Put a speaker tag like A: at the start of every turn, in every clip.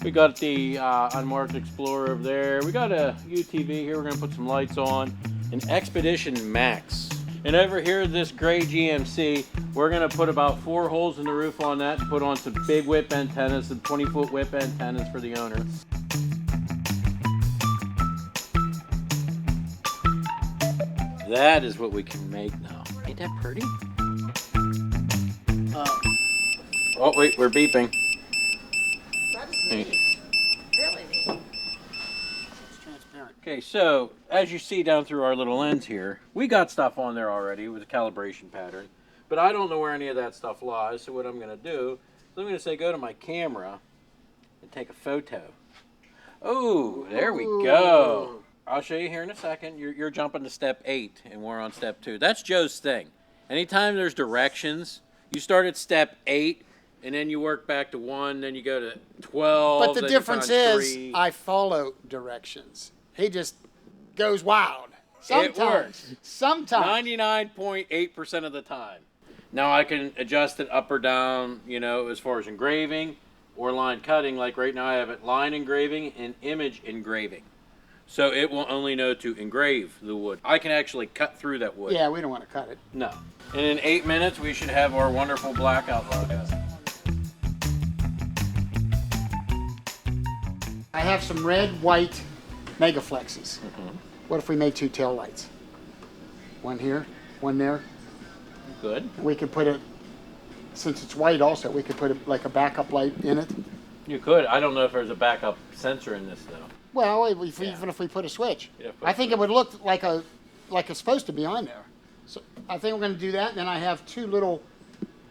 A: We got the unmarked Explorer over there. We got a UTV here. We're gonna put some lights on. An Expedition Max. And over here, this gray GMC, we're gonna put about 4 holes in the roof on that to put on some big whip antennas, some 20-foot whip antennas for the owner. That is what we can make now. Ain't that pretty? Oh wait, we're beeping.
B: That is neat. Really neat. It's transparent.
A: Okay, so as you see down through our little lens here, we got stuff on there already with a calibration pattern, but I don't know where any of that stuff lies. So what I'm going to do is I'm going to say go to my camera and take a photo. Oh, there we go. I'll show you here in a second. You're jumping to step 8 and we're on step 2. That's Joe's thing. Anytime there's directions, you start at step 8 and then you work back to 1, then you go to 12.
B: But the difference is I follow directions. He just goes wild. Sometimes.
A: It works.
B: Sometimes.
A: 99.8% of the time. Now I can adjust it up or down, you know, as far as engraving or line cutting. Like right now I have it line engraving and image engraving. So it will only know to engrave the wood. I can actually cut through that wood.
B: Yeah, we don't want to cut it.
A: No. And in 8 minutes, we should have our wonderful Blackout logo.
B: I have some red, white Megaflexes. What if we made 2 tail lights? One here, one there.
A: Good.
B: We could put it, since it's white also, we could put it like a backup light in it.
A: You could. I don't know if there's a backup sensor in this though.
B: Well, even if we put a switch.
A: Yeah,
B: I think it would look like it's supposed to be on there. So I think we're going to do that. And then I have 2 little,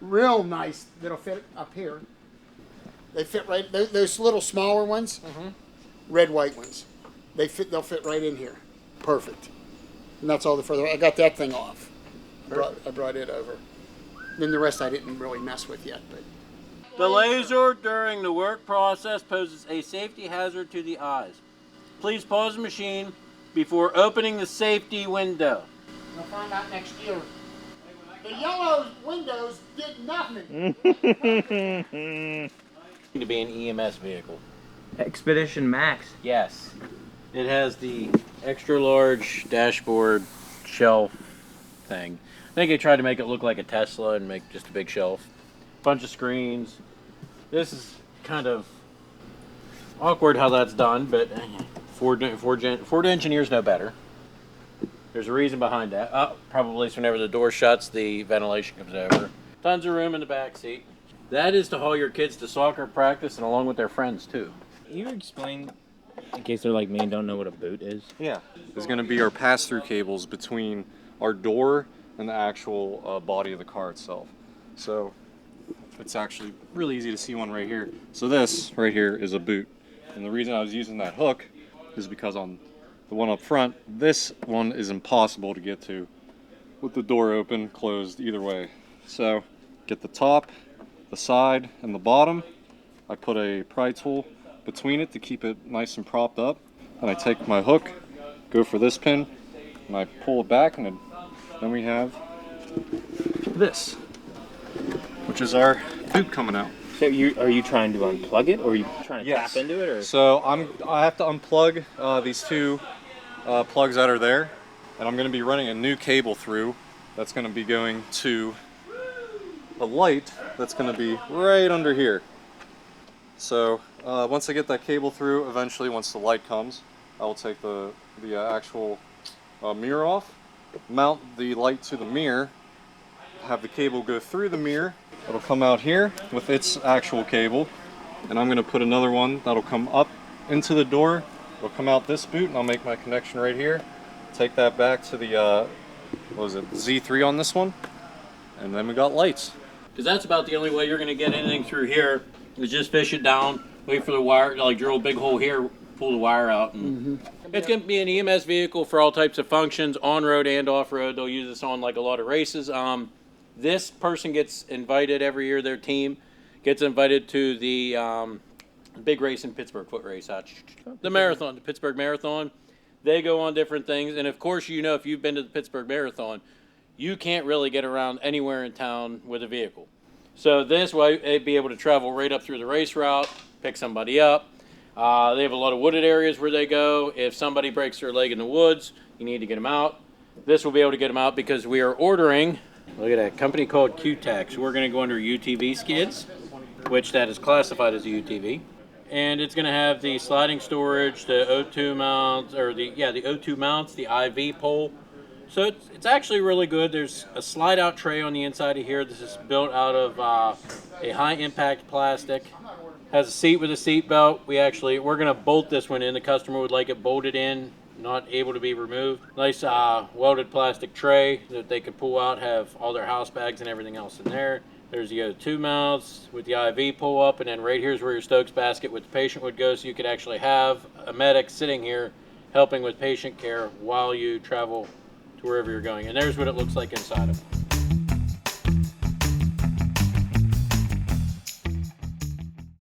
B: real nice that'll fit up here. They fit right. Those little smaller ones, red white ones. They'll fit right in here. Perfect. And that's all the further. I got that thing off. I brought it over. Then the rest I didn't really mess with yet, but.
A: The laser during the work process poses a safety hazard to the eyes. Please pause the machine before opening the safety window.
B: We'll find out next year. The yellow windows did nothing.
A: To be an EMS vehicle.
C: Expedition Max.
A: Yes. It has the extra large dashboard shelf thing. I think they tried to make it look like a Tesla and make just a big shelf. Bunch of screens. This is kind of awkward how that's done, but Ford engineers know better. There's a reason behind that. Probably so whenever the door shuts, the ventilation comes over. Tons of room in the back seat. That is to haul your kids to soccer practice and along with their friends too.
C: Can you explain, in case they're like me and don't know what a boot is?
D: Yeah. There's going to be our pass-through cables between our door and the actual body of the car itself. So it's actually really easy to see one right here. So this right here is a boot. And the reason I was using that hook is because on the one up front, this one is impossible to get to with the door open, closed, either way. So get the top, the side, and the bottom. I put a pry tool between it to keep it nice and propped up. And I take my hook, go for this pin, and I pull it back, and then we have this, which is our boot coming out.
C: So are you trying to unplug it, or are you trying to tap into it? Or?
D: So I have to unplug these 2 plugs that are there, and I'm going to be running a new cable through that's going to be going to a light that's going to be right under here. So once I get that cable through, eventually once the light comes, I will take the actual mirror off, mount the light to the mirror, have the cable go through the mirror. It'll come out here with its actual cable, and I'm going to put another one that'll come up into the door. It'll come out this boot, and I'll make my connection right here. Take that back to the Z3 on this one, and then we got lights.
A: Because that's about the only way you're going to get anything through here is just fish it down, wait for the wire, like drill a big hole here, pull the wire out. And it's going to be an EMS vehicle for all types of functions, on-road and off-road. They'll use this on like a lot of races. This person gets invited every year, their team gets invited to the big race in Pittsburgh, foot race, the marathon, the Pittsburgh Marathon. They go on different things. And of course, you know, if you've been to the Pittsburgh Marathon, you can't really get around anywhere in town with a vehicle. So this way, they'd be able to travel right up through the race route, pick somebody up. They have a lot of wooded areas where they go. If somebody breaks their leg in the woods, you need to get them out. This will be able to get them out because we are ordering, look at that, company called Q-Tex. We're going to go under UTV skids, which that is classified as a UTV. And it's going to have the sliding storage, the O2 mounts, or the O2 mounts, the IV pole. So it's actually really good. There's a slide out tray on the inside of here. This is built out of a high impact plastic. Has a seat with a seat belt. We're going to bolt this one in. The customer would like it bolted in, not able to be removed. Nice welded plastic tray that they could pull out, have all their house bags and everything else in there. There's the O2 mounts with the IV pull up, and then right here's where your Stokes basket with the patient would go, so you could actually have a medic sitting here helping with patient care while you travel to wherever you're going. And there's what it looks like inside of it.